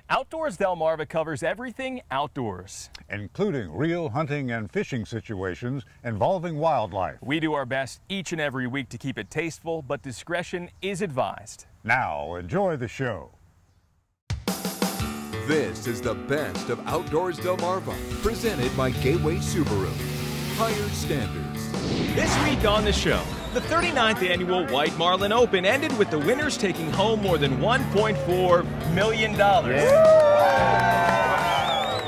Outdoors Delmarva covers everything outdoors, including real hunting and fishing situations involving wildlife. We do our best each and every week to keep it tasteful, but discretion is advised. Now, enjoy the show. This is the best of Outdoors Delmarva, presented by Gateway Subaru. Higher standards. This week on the show, the 39th annual White Marlin Open ended with the winners taking home more than $1.4 million.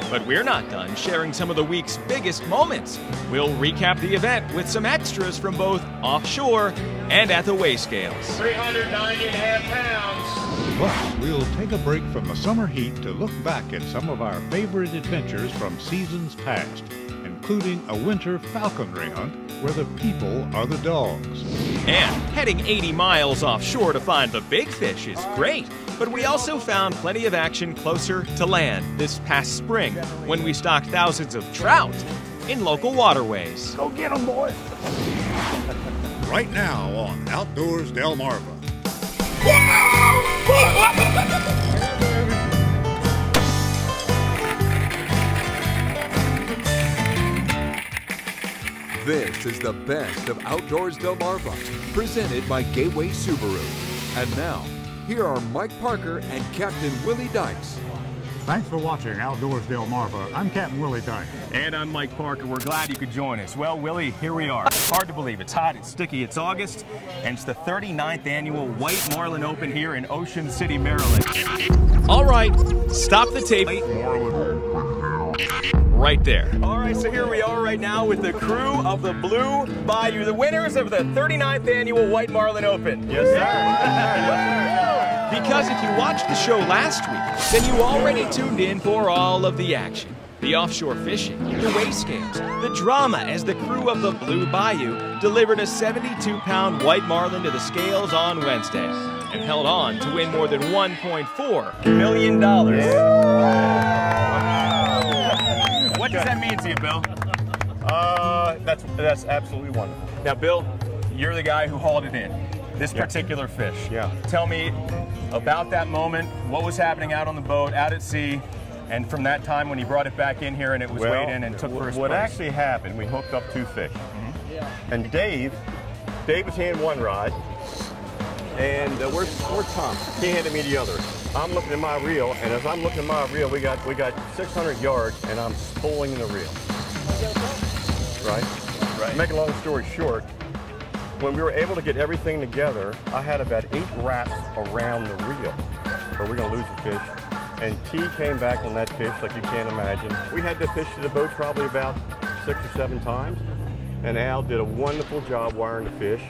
But we're not done sharing some of the week's biggest moments. We'll recap the event with some extras from both offshore and at the weigh scales. 390.5 pounds. Plus, we'll take a break from the summer heat to look back at some of our favorite adventures from seasons past, including a winter falconry hunt where the people are the dogs. And heading 80 miles offshore to find the big fish is great, but we also found plenty of action closer to land this past spring when we stocked thousands of trout in local waterways. Go get them, boys! Right now on Outdoors Delmarva. This is the best of Outdoors Delmarva, presented by Gateway Subaru. And now, here are Mike Parker and Captain Willie Dykes. Thanks for watching Outdoors Delmarva. I'm Captain Willie Dykes. And I'm Mike Parker. We're glad you could join us. Well, Willie, here we are. Hard to believe. It's hot, it's sticky, it's August, and it's the 39th annual White Marlin Open here in Ocean City, Maryland. All right, stop the tape. Right there. All right, so here we are right now with the crew of the Blue Bayou, the winners of the 39th annual White Marlin Open. Yes, sir. Because if you watched the show last week, then you already tuned in for all of the action. The offshore fishing, the weigh scales, the drama as the crew of the Blue Bayou delivered a 72-pound white marlin to the scales on Wednesday and held on to win more than $1.4 million. What does that mean to you, Bill? That's absolutely wonderful. Now, Bill, you're the guy who hauled it in, this particular fish. Yeah. Tell me about that moment, what was happening out on the boat, out at sea, and from that time when he brought it back in here and it was weighed in and took first What place. actually happened, we hooked up two fish. And Dave was handing one rod, and where's Tom? He handed me the other. I'm looking at my reel, and as I'm looking at my reel, we got 600 yards, and I'm pulling the reel. Right. Make a long story short, when we were able to get everything together, I had about 8 wraps around the reel, or we're gonna lose the fish. And T came back on that fish like you can't imagine. We had to fish to the boat probably about 6 or 7 times, and Al did a wonderful job wiring the fish.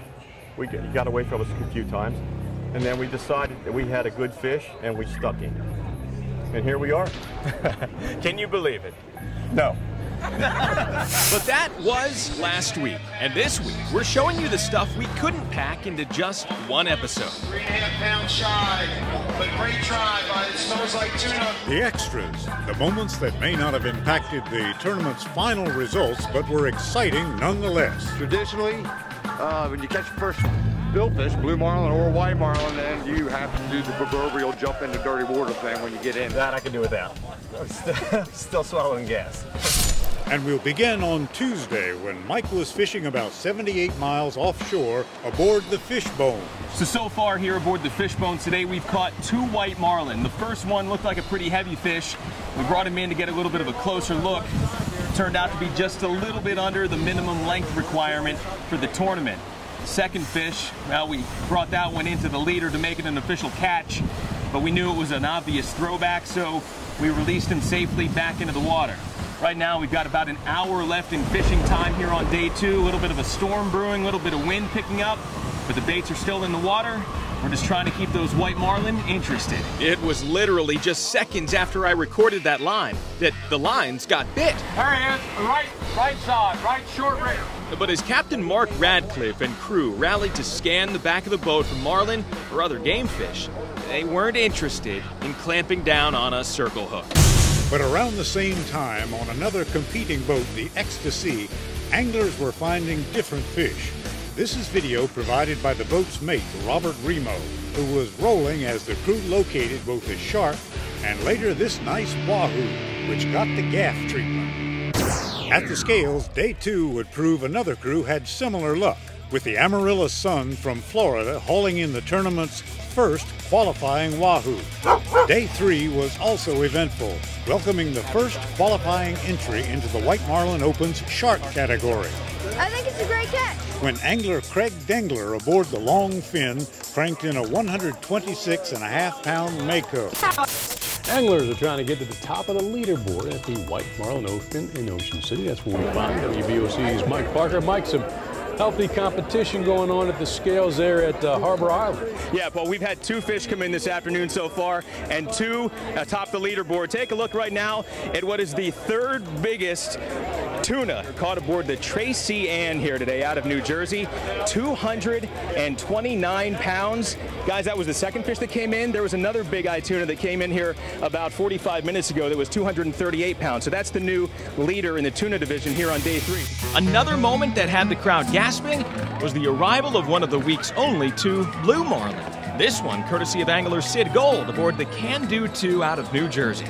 We got away from us a few times. And then we decided that we had a good fish, and we stuck him. And here we are. Can you believe it? No. But that was last week. And this week, we're showing you the stuff we couldn't pack into just one episode. 3.5 pounds shy, but great try, but it smells like tuna. The extras, the moments that may not have impacted the tournament's final results, but were exciting nonetheless. Traditionally, when you catch your first billfish, blue marlin or white marlin, then you have to do the proverbial jump into dirty water thing when you get in. That I can do without. I'm still swallowing gas. And we'll begin on Tuesday when Mike was fishing about 78 miles offshore aboard the Fishbone. So far here aboard the Fishbone today, we've caught 2 white marlin. The first one looked like a pretty heavy fish. We brought him in to get a little bit of a closer look. Turned out to be just a little bit under the minimum length requirement for the tournament. The second fish, well, we brought that one into the leader to make it an official catch, but we knew it was an obvious throwback, so we released him safely back into the water. Right now, we've got about an hour left in fishing time here on day 2. A little bit of a storm brewing, a little bit of wind picking up, but the baits are still in the water. We're just trying to keep those white marlin interested. It was literally just seconds after I recorded that line that the lines got bit. There he is, right side, right short reel. But as Captain Mark Radcliffe and crew rallied to scan the back of the boat for marlin or other game fish, they weren't interested in clamping down on a circle hook. But around the same time, on another competing boat, the Ecstasy, anglers were finding different fish. This is video provided by the boat's mate, Robert Remo, who was rolling as the crew located both a sharp and later this nice wahoo, which got the gaff treatment. At the scales, day 2 would prove another crew had similar luck, with the Amarillo Sun from Florida hauling in the tournament's first qualifying wahoo. Day 3 was also eventful, welcoming the first qualifying entry into the White Marlin Open's shark category. I think it's a great catch. When angler Craig Dengler aboard the long fin cranked in a 126.5-pound mako. Anglers are trying to get to the top of the leaderboard at the White Marlin Open in Ocean City. That's where we find WBOC's Mike Parker. Mike, some healthy competition going on at the scales there at Harbor Island. Yeah, Paul, we've had 2 fish come in this afternoon so far, and 2 atop the leaderboard. Take a look right now at what is the 3rd biggest tuna caught aboard the Tracy Ann here today out of New Jersey. 229 pounds. Guys, that was the 2nd fish that came in. There was another big eye tuna that came in here about 45 minutes ago that was 238 pounds. So that's the new leader in the tuna division here on day 3. Another moment that had the crowd gasping was the arrival of one of the week's only 2 blue marlin. This one courtesy of angler Sid Gold aboard the Can-Do 2 out of New Jersey.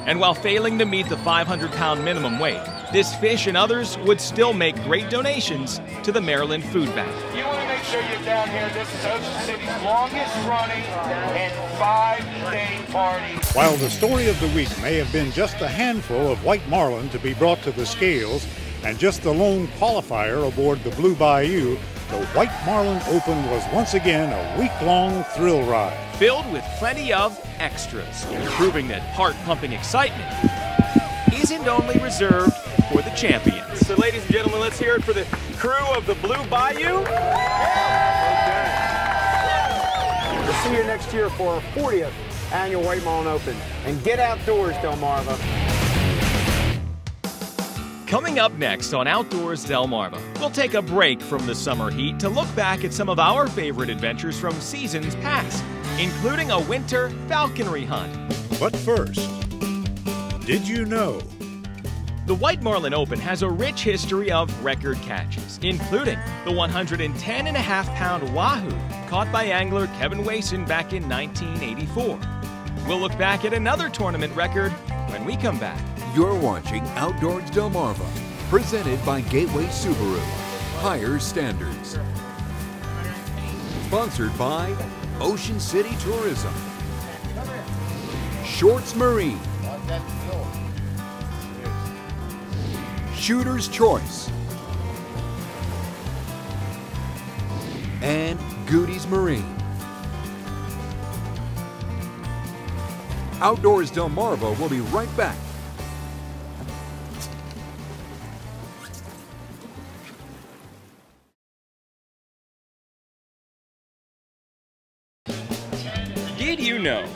And while failing to meet the 500-pound minimum weight, this fish and others would still make great donations to the Maryland Food Bank. You want to make sure you're down here. This is Ocean City's longest running and 5-day party. While the story of the week may have been just a handful of white marlin to be brought to the scales and just the lone qualifier aboard the Blue Bayou, the White Marlin Open was once again a week-long thrill ride. Filled with plenty of extras, proving that heart-pumping excitement isn't only reserved for the champions. So ladies and gentlemen, let's hear it for the crew of the Blue Bayou. We'll see you next year for our 40th annual White Marlin Open. And get outdoors, Delmarva. Coming up next on Outdoors Delmarva, we'll take a break from the summer heat to look back at some of our favorite adventures from seasons past, including a winter falconry hunt. But first, did you know? The White Marlin Open has a rich history of record catches, including the 110.5-pound wahoo caught by angler Kevin Wason back in 1984. We'll look back at another tournament record when we come back. You're watching Outdoors Delmarva, presented by Gateway Subaru. Higher standards. Sponsored by Ocean City Tourism. Shorts Marine. Shooter's Choice. And Goody's Marine. Outdoors Delmarva will be right back. Did you know?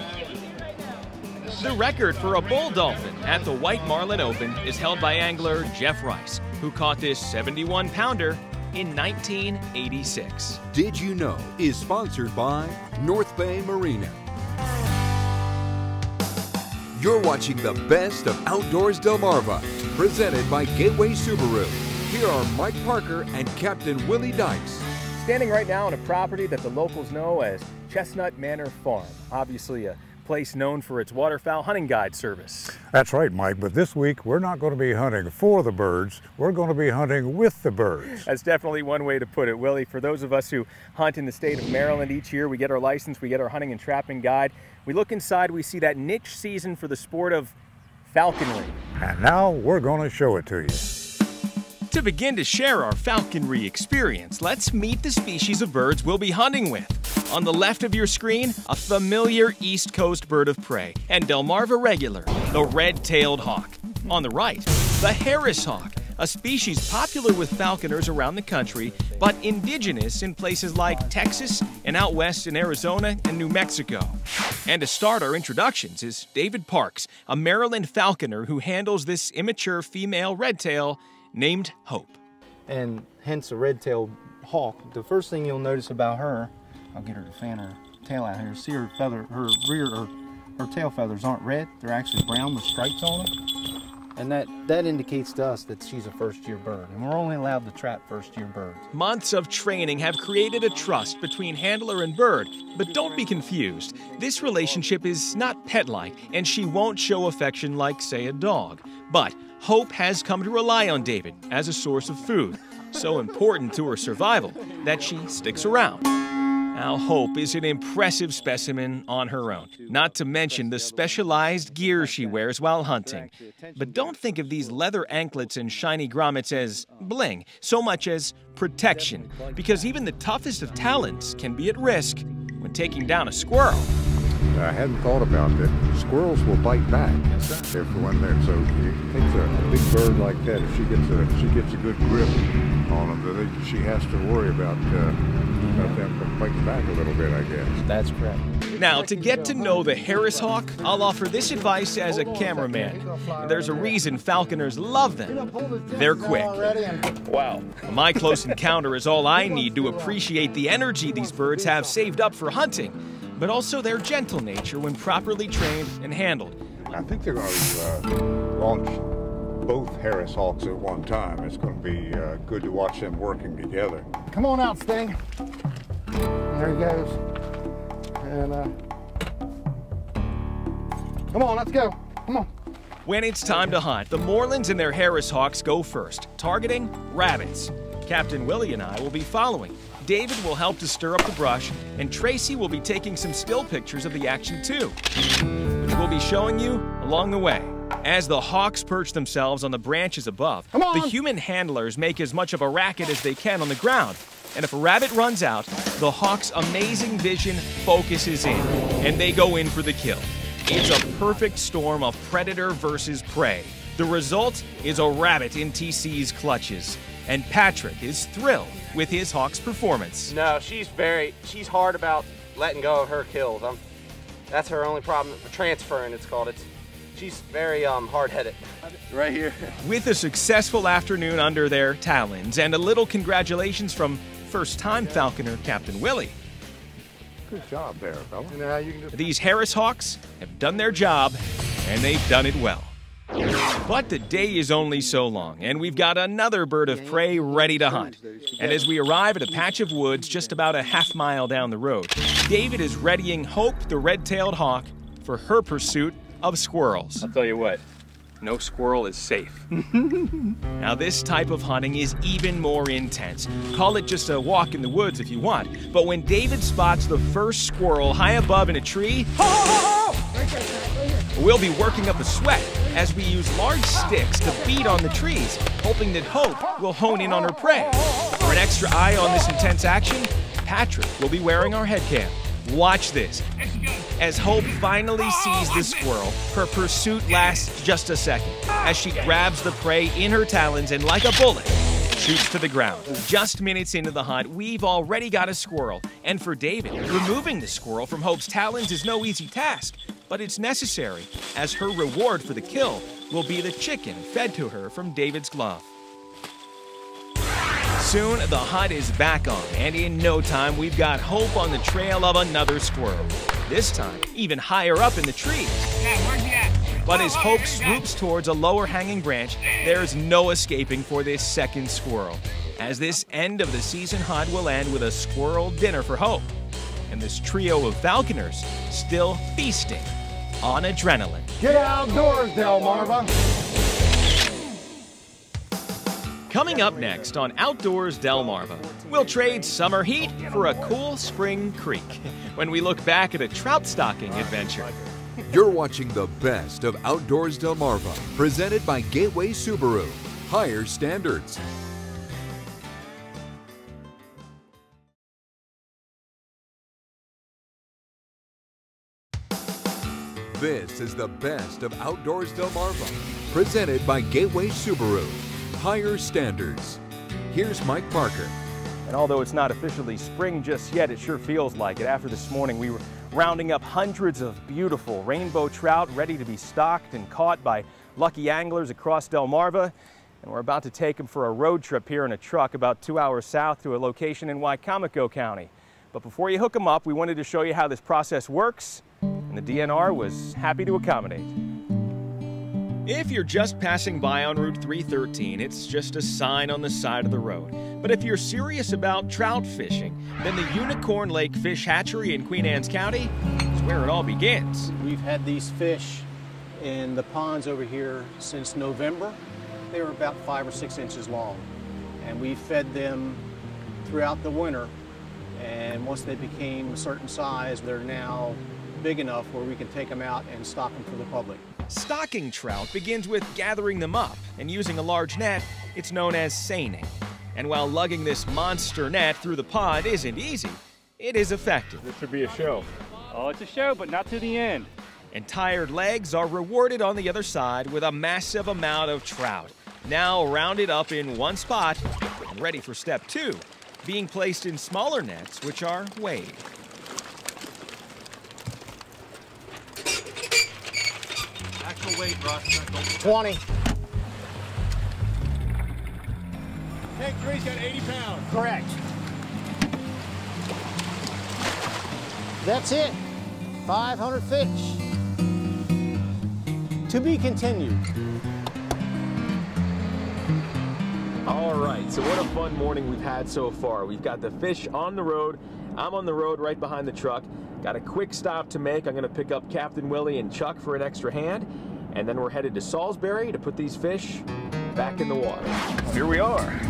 The record for a bull dolphin at the White Marlin Open is held by angler Jeff Rice, who caught this 71-pounder in 1986. Did You Know is sponsored by North Bay Marina. You're watching the best of Outdoors Delmarva, presented by Gateway Subaru. Here are Mike Parker and Captain Willie Dykes. Standing right now on a property that the locals know as Chestnut Manor Farm, obviously a place known for its waterfowl hunting guide service. That's right, Mike, but this week we're not going to be hunting for the birds, we're going to be hunting with the birds. That's definitely one way to put it, Willie. For those of us who hunt in the state of Maryland each year, we get our license, we get our hunting and trapping guide. We look inside, we see that niche season for the sport of falconry. And now we're going to show it to you. To begin to share our falconry experience, let's meet the species of birds we'll be hunting with. On the left of your screen, a familiar East Coast bird of prey and Delmarva regular, the red-tailed hawk. On the right, the Harris hawk, a species popular with falconers around the country, but indigenous in places like Texas and out west in Arizona and New Mexico. And to start our introductions is David Parks, a Maryland falconer who handles this immature female redtail named Hope. And hence a red-tailed hawk. The first thing you'll notice about her, I'll get her to fan her tail out here. See her feather, her rear, her tail feathers aren't red. They're actually brown with stripes on them. And that indicates to us that she's a first-year bird, and we're only allowed to trap first-year birds. Months of training have created a trust between handler and bird, but don't be confused. This relationship is not pet-like, and she won't show affection like, say, a dog. But Hope has come to rely on David as a source of food, so important to her survival that she sticks around. Now, Hope is an impressive specimen on her own, not to mention the specialized gear she wears while hunting. But don't think of these leather anklets and shiny grommets as bling, so much as protection, because even the toughest of talons can be at risk when taking down a squirrel. I hadn't thought about that. Squirrels will bite back if when they're so. It takes a big bird like that. If she gets a good grip on them, she has to worry about them biting back a little bit, I guess. That's correct. Now, to get to know the Harris hawk, I'll offer this advice as a cameraman. There's a reason falconers love them. They're quick. Wow. My close encounter is all I need to appreciate the energy these birds have saved up for hunting, but also their gentle nature when properly trained and handled. I think they're going to launch both Harris hawks at one time. It's going to be good to watch them working together. Come on out, Sting. There he goes. And come on, let's go. Come on. When it's time to hunt, the Morelands and their Harris hawks go first, targeting rabbits. Captain Willie and I will be following. David will help to stir up the brush, and Tracy will be taking some still pictures of the action too, which we'll be showing you along the way. As the hawks perch themselves on the branches above, the human handlers make as much of a racket as they can on the ground. And if a rabbit runs out, the hawks' amazing vision focuses in, and they go in for the kill. It's a perfect storm of predator versus prey. The result is a rabbit in TC's clutches, and Patrick is thrilled with his hawk's performance. No, she's hard about letting go of her kills. That's her only problem. Transferring, it's called. She's very hard-headed. Right here. With a successful afternoon under their talons and a little congratulations from first-time falconer Captain Willie. Good job there, fella. These Harris hawks have done their job, and they've done it well. But the day is only so long, and we've got another bird of prey ready to hunt. And as we arrive at a patch of woods just about a half-mile down the road, David is readying Hope, the red-tailed hawk, for her pursuit of squirrels. I'll tell you what, no squirrel is safe. Now, this type of hunting is even more intense. Call it just a walk in the woods if you want. But when David spots the first squirrel high above in a tree, we'll be working up a sweat as we use large sticks to beat on the trees, hoping that Hope will hone in on her prey. For an extra eye on this intense action, Patrick will be wearing our head cam. Watch this. As Hope finally sees the squirrel, her pursuit lasts just a second as she grabs the prey in her talons and, like a bullet, shoots to the ground. Just minutes into the hunt, we've already got a squirrel. And for David, removing the squirrel from Hope's talons is no easy task, but it's necessary, as her reward for the kill will be the chicken fed to her from David's glove. Soon, the hunt is back on, and in no time, we've got Hope on the trail of another squirrel. This time, even higher up in the trees. Yeah, where's he at? But as Hope swoops towards a lower hanging branch, there's no escaping for this second squirrel, as this end of the season hunt will end with a squirrel dinner for Hope, and this trio of falconers still feasting on adrenaline. Get outdoors, Delmarva. Coming up next on Outdoors Delmarva, we'll trade summer heat for a cool spring creek when we look back at a trout stocking adventure. You're watching the best of Outdoors Delmarva, presented by Gateway Subaru. Higher standards. This is the best of Outdoors Delmarva, presented by Gateway Subaru. Higher standards. Here's Mike Parker. And although it's not officially spring just yet, it sure feels like it. After this morning, we were rounding up hundreds of beautiful rainbow trout ready to be stocked and caught by lucky anglers across Delmarva. And we're about to take them for a road trip here in a truck about 2 hours south to a location in Wicomico County. But before you hook them up, we wanted to show you how this process works, and the DNR was happy to accommodate. If you're just passing by on Route 313, it's just a sign on the side of the road. But if you're serious about trout fishing, then the Unicorn Lake Fish Hatchery in Queen Anne's County is where it all begins. We've had these fish in the ponds over here since November. They were about 5 or 6 inches long. And we fed them throughout the winter. And once they became a certain size, they're now big enough where we can take them out and stock them for the public. Stocking trout begins with gathering them up, and using a large net, it's known as seining. And while lugging this monster net through the pond isn't easy, it is effective. This should be a show. Oh, it's a show, but not to the end. And tired legs are rewarded on the other side with a massive amount of trout, now rounded up in one spot and ready for step 2, being placed in smaller nets, which are weighed. Actual weight, Russ. 20. Tank 3's got 80 pounds. Correct. That's it. 500 fish. To be continued. All right, so what a fun morning we've had so far. We've got the fish on the road. I'm on the road right behind the truck. Got a quick stop to make. I'm going to pick up Captain Willie and Chuck for an extra hand. And then we're headed to Salisbury to put these fish back in the water. Here we are.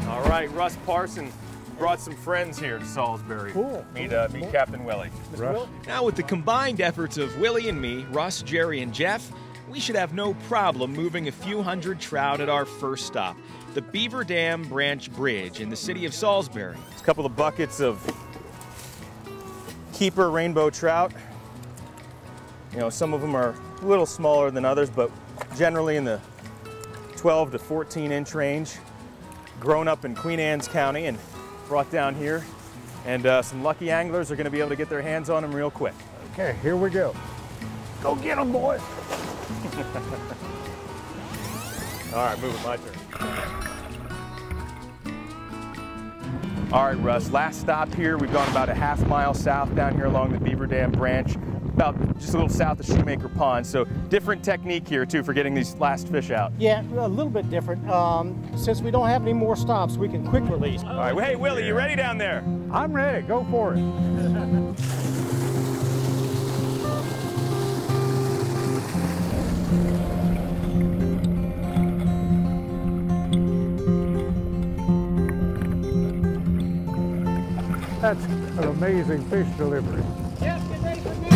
All right, Russ Parson brought some friends here to Salisbury. Cool. Meet Captain Willie. Russ. Now with the combined efforts of Willie and me, Russ, Jerry, and Jeff, we should have no problem moving a few hundred trout at our first stop, the Beaver Dam Branch Bridge in the city of Salisbury. A couple of buckets of keeper rainbow trout. You know, some of them are a little smaller than others, but generally in the 12 to 14 inch range. Grown up in Queen Anne's County and brought down here. And some lucky anglers are gonna be able to get their hands on them real quick. Okay, here we go. Go get them, boys. All right, move it, my turn. All right, Russ, last stop here. We've gone about a ½ mile south down here along the Beaver Dam Branch, about just a little south of Shoemaker Pond. So different technique here too for getting these last fish out. Yeah, a little bit different. Since we don't have any more stops, we can quick release. All right, well, hey, Willie, you ready down there? I'm ready. Go for it. That's an amazing fish delivery. Jeff, get ready for me.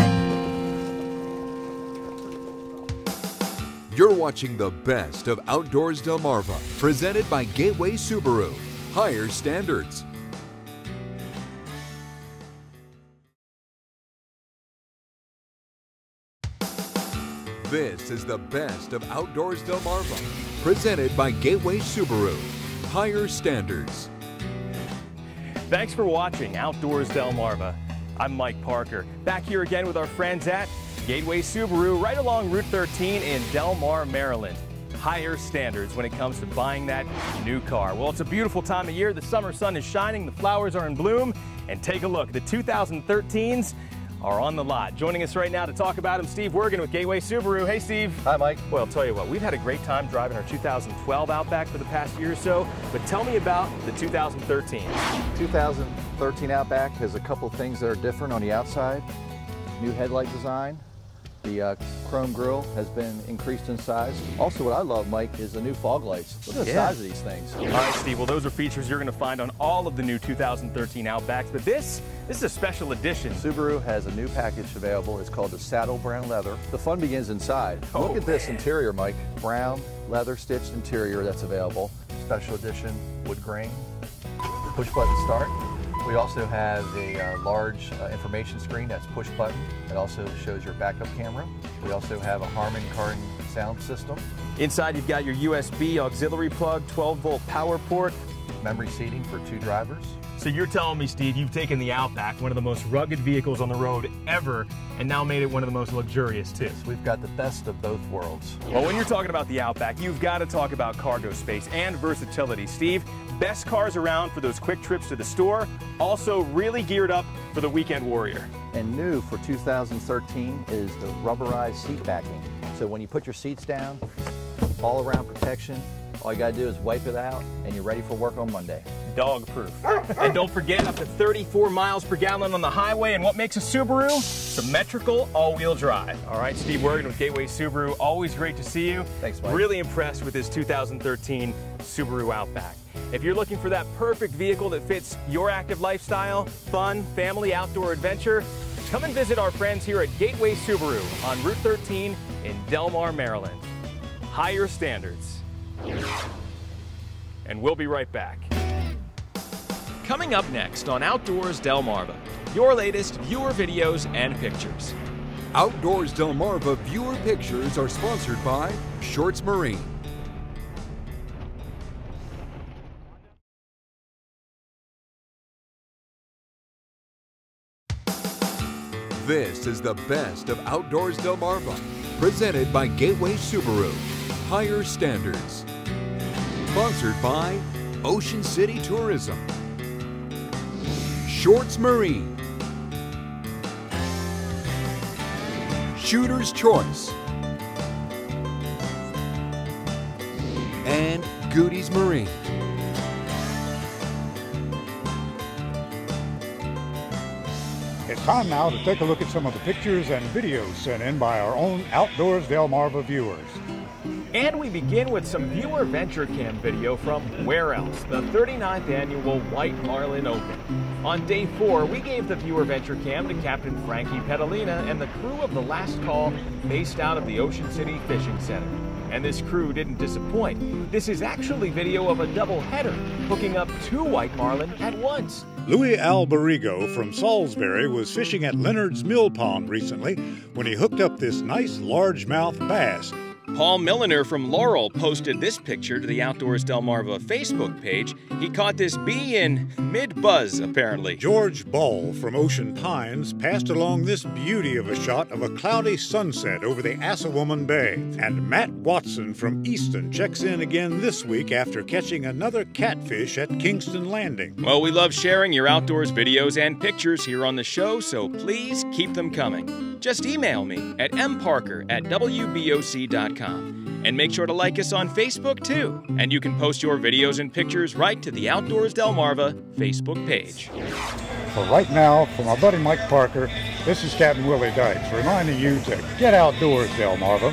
You're watching the best of Outdoors Delmarva, presented by Gateway Subaru. Higher standards. This is the best of Outdoors Delmarva, presented by Gateway Subaru. Higher standards. Thanks for watching Outdoors Delmarva. I'm Mike Parker, back here again with our friends at Gateway Subaru, right along Route 13 in Del Mar, Maryland. Higher standards when it comes to buying that new car. Well, it's a beautiful time of year. The summer sun is shining, the flowers are in bloom, and take a look. The 2013s are on the lot. Joining us right now to talk about them, Steve Wergen with Gateway Subaru. Hey, Steve. Hi, Mike. Well, I'll tell you what, we've had a great time driving our 2012 Outback for the past year or so, but tell me about the 2013. 2013 Outback has a couple things that are different on the outside. New headlight design. The chrome grille has been increased in size. Also, what I love, Mike, is the new fog lights. Look at the size of these things. All right, Steve, well, those are features you're going to find on all of the new 2013 Outbacks, but this is a special edition. Subaru has a new package available. It's called the Saddle Brown Leather. The fun begins inside. Look at this interior, Mike. Brown leather stitched interior that's available. Special edition wood grain. Push button start. We also have a large information screen that's push button. It also shows your backup camera. We also have a Harman Kardon sound system. Inside you've got your USB auxiliary plug, 12-volt power port. Memory seating for 2 drivers. So you're telling me, Steve, you've taken the Outback, one of the most rugged vehicles on the road ever, and now made it one of the most luxurious too. Yes, we've got the best of both worlds. Well, when you're talking about the Outback, you've got to talk about cargo space and versatility. Steve, best cars around for those quick trips to the store, also really geared up for the weekend warrior. And new for 2013 is the rubberized seat backing. So when you put your seats down, all around protection, all you gotta do is wipe it out and you're ready for work on Monday. Dog proof. And don't forget, up to 34 miles per gallon on the highway. And what makes a Subaru? Symmetrical all-wheel drive. All right, Steve Wergen with Gateway Subaru. Always great to see you. Thanks, Mike. Really impressed with this 2013 Subaru Outback. If you're looking for that perfect vehicle that fits your active lifestyle, fun, family, outdoor adventure, come and visit our friends here at Gateway Subaru on Route 13 in Delmar, Maryland. Higher standards. And we'll be right back. Coming up next on Outdoors Delmarva, your latest viewer videos and pictures. Outdoors Delmarva viewer pictures are sponsored by Shorts Marine. This is the best of Outdoors Delmarva, presented by Gateway Subaru. Higher standards. Sponsored by Ocean City Tourism, Shorts Marine, Shooter's Choice, and Goody's Marine. It's time now to take a look at some of the pictures and videos sent in by our own Outdoors Delmarva viewers. And we begin with some viewer Venture Cam video from Where Else, the 39th annual White Marlin Open. On day 4, we gave the viewer Venture Cam to Captain Frankie Petalina and the crew of the Last Call based out of the Ocean City Fishing Center. And this crew didn't disappoint. This is actually video of a double header, hooking up 2 white marlin at once. Louis Alberigo from Salisbury was fishing at Leonard's Mill Pond recently when he hooked up this nice largemouth bass. Paul Milliner from Laurel posted this picture to the Outdoors Delmarva Facebook page. He caught this bee in mid-buzz, apparently. George Ball from Ocean Pines passed along this beauty of a shot of a cloudy sunset over the Assawoman Bay. And Matt Watson from Easton checks in again this week after catching another catfish at Kingston Landing. Well, we love sharing your outdoors videos and pictures here on the show, so please keep them coming. Just email me at mparker@wboc.com. And make sure to like us on Facebook too. And you can post your videos and pictures right to the Outdoors Delmarva Facebook page. For right now, from our buddy Mike Parker, this is Captain Willie Dykes reminding you to get outdoors, Delmarva.